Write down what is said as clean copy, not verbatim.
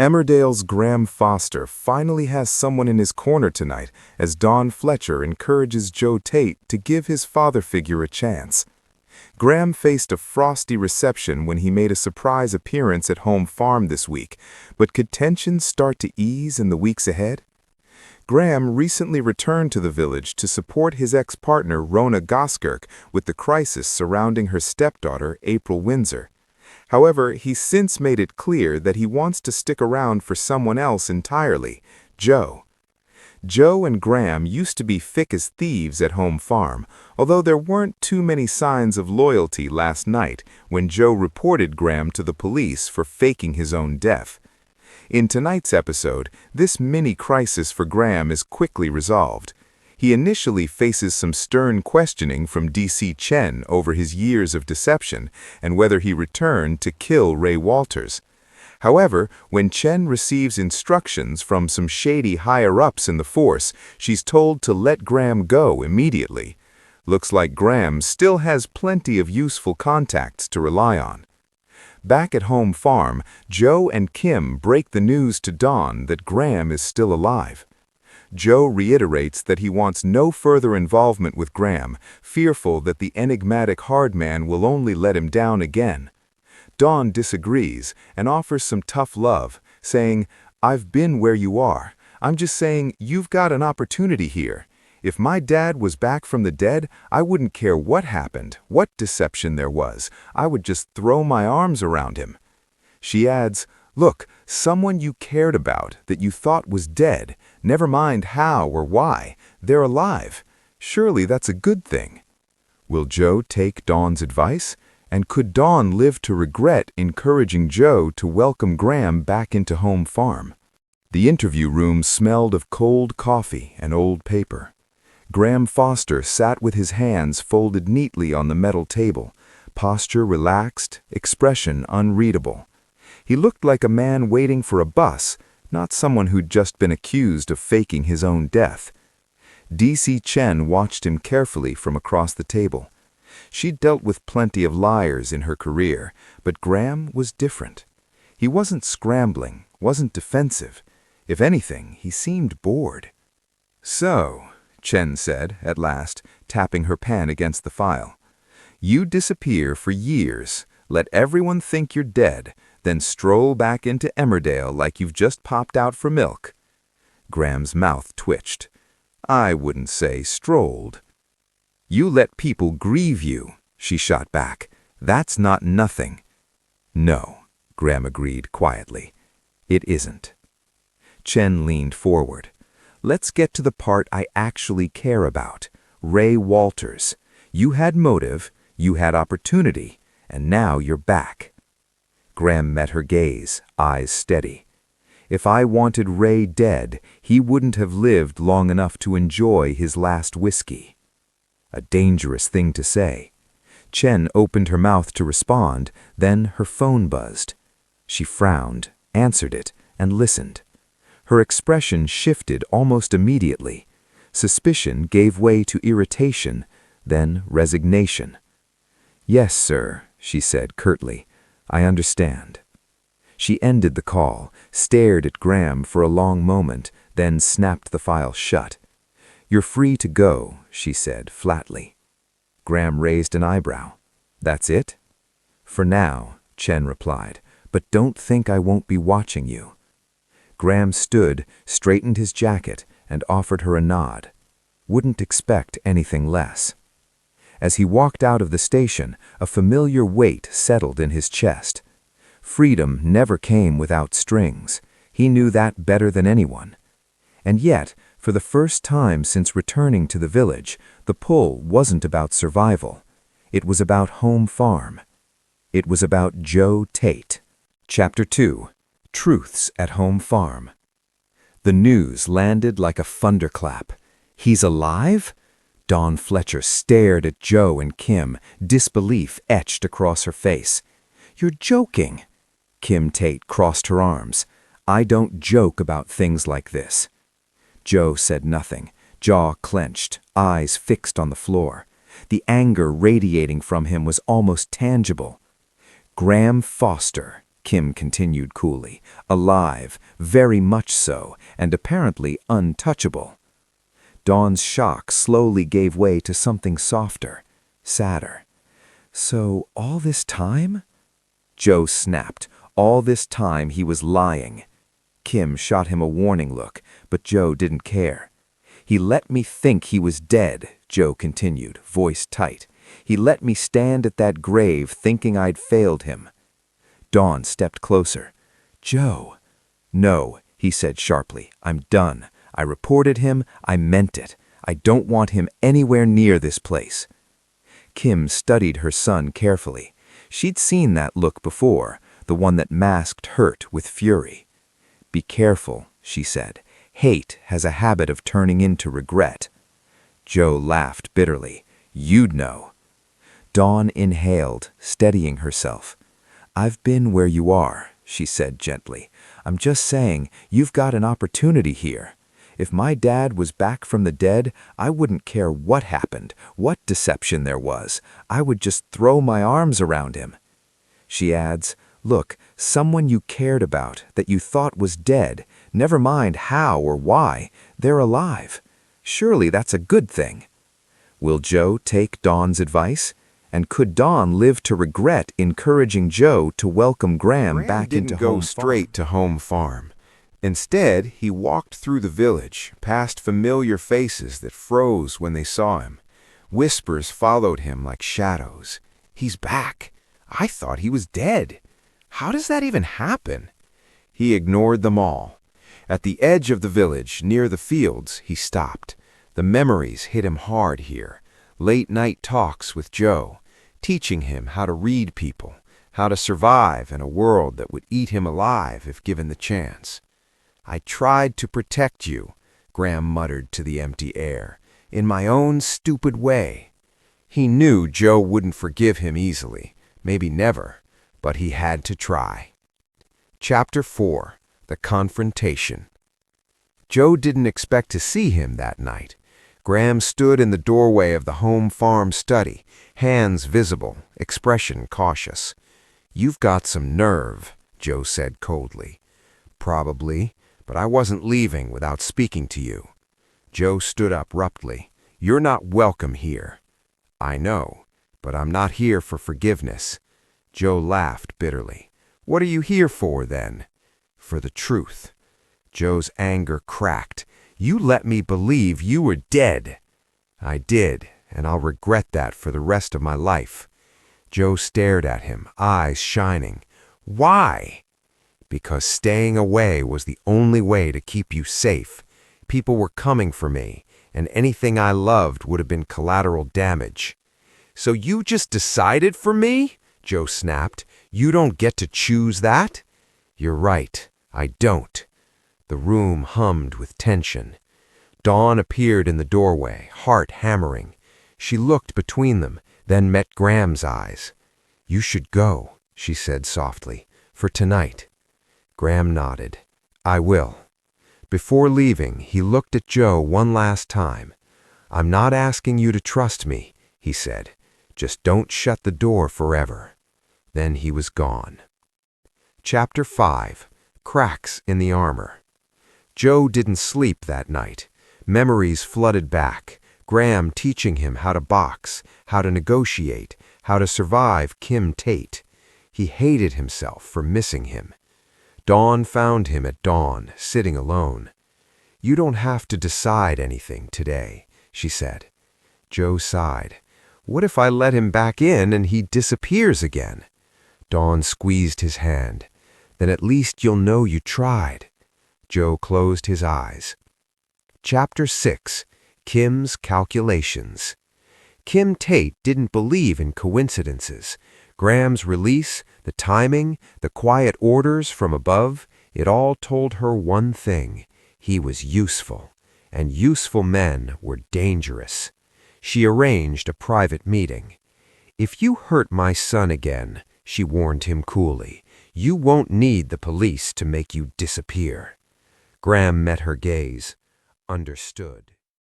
Emmerdale's Graham Foster finally has someone in his corner tonight as Don Fletcher encourages Joe Tate to give his father figure a chance. Graham faced a frosty reception when he made a surprise appearance at Home Farm this week, but could tensions start to ease in the weeks ahead? Graham recently returned to the village to support his ex-partner Rona Goskirk with the crisis surrounding her stepdaughter April Windsor. However, he's since made it clear that he wants to stick around for someone else entirely, Joe. Joe and Graham used to be thick as thieves at Home Farm, although there weren't too many signs of loyalty last night when Joe reported Graham to the police for faking his own death. In tonight's episode, this mini-crisis for Graham is quickly resolved. He initially faces some stern questioning from DC Chen over his years of deception and whether he returned to kill Ray Walters. However, when Chen receives instructions from some shady higher-ups in the force, she's told to let Graham go immediately. Looks like Graham still has plenty of useful contacts to rely on. Back at Home Farm, Joe and Kim break the news to Don that Graham is still alive. Joe reiterates that he wants no further involvement with Graham, fearful that the enigmatic hard man will only let him down again. Don disagrees and offers some tough love, saying, "I've been where you are. I'm just saying you've got an opportunity here. If my dad was back from the dead, I wouldn't care what happened, what deception there was. I would just throw my arms around him." She adds, "Look, someone you cared about, that you thought was dead, never mind how or why, they're alive. Surely that's a good thing." Will Joe take Don's advice? And could Don live to regret encouraging Joe to welcome Graham back into Home Farm? The interview room smelled of cold coffee and old paper. Graham Foster sat with his hands folded neatly on the metal table, posture relaxed, expression unreadable. He looked like a man waiting for a bus, not someone who'd just been accused of faking his own death. DC Chen watched him carefully from across the table. She'd dealt with plenty of liars in her career, but Graham was different. He wasn't scrambling, wasn't defensive. If anything, he seemed bored. "So," Chen said, at last, tapping her pen against the file, "you disappear for years, let everyone think you're dead, then stroll back into Emmerdale like you've just popped out for milk." Graham's mouth twitched. "I wouldn't say strolled." "You let people grieve you," she shot back. "That's not nothing." "No," Graham agreed quietly. "It isn't." Chen leaned forward. "Let's get to the part I actually care about. Ray Walters. You had motive, you had opportunity, and now you're back." Graham met her gaze, eyes steady. "If I wanted Ray dead, he wouldn't have lived long enough to enjoy his last whiskey." A dangerous thing to say. Chen opened her mouth to respond, then her phone buzzed. She frowned, answered it, and listened. Her expression shifted almost immediately. Suspicion gave way to irritation, then resignation. "Yes, sir," she said curtly. "I understand." She ended the call, stared at Graham for a long moment, then snapped the file shut. "You're free to go," she said flatly. Graham raised an eyebrow. "That's it?" "For now," Chen replied, "but don't think I won't be watching you." Graham stood, straightened his jacket, and offered her a nod. Wouldn't expect anything less. As he walked out of the station, a familiar weight settled in his chest. Freedom never came without strings. He knew that better than anyone. And yet, for the first time since returning to the village, the pull wasn't about survival. It was about Home Farm. It was about Joe Tate. Chapter 2. Truths at Home Farm. The news landed like a thunderclap. "He's alive?" Don Fletcher stared at Joe and Kim, disbelief etched across her face. "You're joking." Kim Tate crossed her arms. "I don't joke about things like this." Joe said nothing, jaw clenched, eyes fixed on the floor. The anger radiating from him was almost tangible. "Graham Foster," Kim continued coolly. Alive, very much so, and apparently untouchable. Dawn's shock slowly gave way to something softer, sadder. So all this time? Joe snapped. All this time he was lying. Kim shot him a warning look, but Joe didn't care. He let me think he was dead, Joe continued, voice tight. He let me stand at that grave thinking I'd failed him. Dawn stepped closer. Joe. No, he said sharply. I'm done. I reported him. I meant it. I don't want him anywhere near this place. Kim studied her son carefully. She'd seen that look before, the one that masked hurt with fury. Be careful, she said. Hate has a habit of turning into regret. Joe laughed bitterly. You'd know. Dawn inhaled, steadying herself. I've been where you are, she said gently. I'm just saying, you've got an opportunity here. If my dad was back from the dead, I wouldn't care what happened, what deception there was. I would just throw my arms around him. She adds, look, someone you cared about, that you thought was dead, never mind how or why, they're alive. Surely that's a good thing. Will Joe take Dawn's advice? And could Dawn live to regret encouraging Joe to welcome Graham back into home farm? Graham didn't go straight to home farm. Instead, he walked through the village, past familiar faces that froze when they saw him. Whispers followed him like shadows. He's back. I thought he was dead. How does that even happen? He ignored them all. At the edge of the village, near the fields, he stopped. The memories hit him hard here. Late-night talks with Joe, teaching him how to read people, how to survive in a world that would eat him alive if given the chance. I tried to protect you, Graham muttered to the empty air, in my own stupid way. He knew Joe wouldn't forgive him easily, maybe never, but he had to try. Chapter 4. The Confrontation. Joe didn't expect to see him that night. Graham stood in the doorway of the home farm study, hands visible, expression cautious. You've got some nerve, Joe said coldly. Probably, but I wasn't leaving without speaking to you. Joe stood up abruptly. You're not welcome here. I know, but I'm not here for forgiveness. Joe laughed bitterly. What are you here for, then? For the truth. Joe's anger cracked. You let me believe you were dead. I did, and I'll regret that for the rest of my life. Joe stared at him, eyes shining. Why? Because staying away was the only way to keep you safe. People were coming for me, and anything I loved would have been collateral damage. So you just decided for me? Joe snapped. You don't get to choose that? You're right, I don't. The room hummed with tension. Dawn appeared in the doorway, heart hammering. She looked between them, then met Graham's eyes. You should go, she said softly, for tonight. Graham nodded. I will. Before leaving, he looked at Joe one last time. I'm not asking you to trust me, he said. Just don't shut the door forever. Then he was gone. Chapter 5. Cracks in the Armor. Joe didn't sleep that night. Memories flooded back. Graham teaching him how to box, how to negotiate, how to survive Kim Tate. He hated himself for missing him. Dawn found him at dawn, sitting alone. You don't have to decide anything today, she said. Joe sighed. What if I let him back in and he disappears again? Dawn squeezed his hand. Then at least you'll know you tried. Joe closed his eyes. Chapter 6. Kim's Calculations. Kim Tate didn't believe in coincidences. Graham's release, the timing, the quiet orders from above, it all told her one thing. He was useful, and useful men were dangerous. She arranged a private meeting. If you hurt my son again, she warned him coolly, you won't need the police to make you disappear. Graham met her gaze, understood.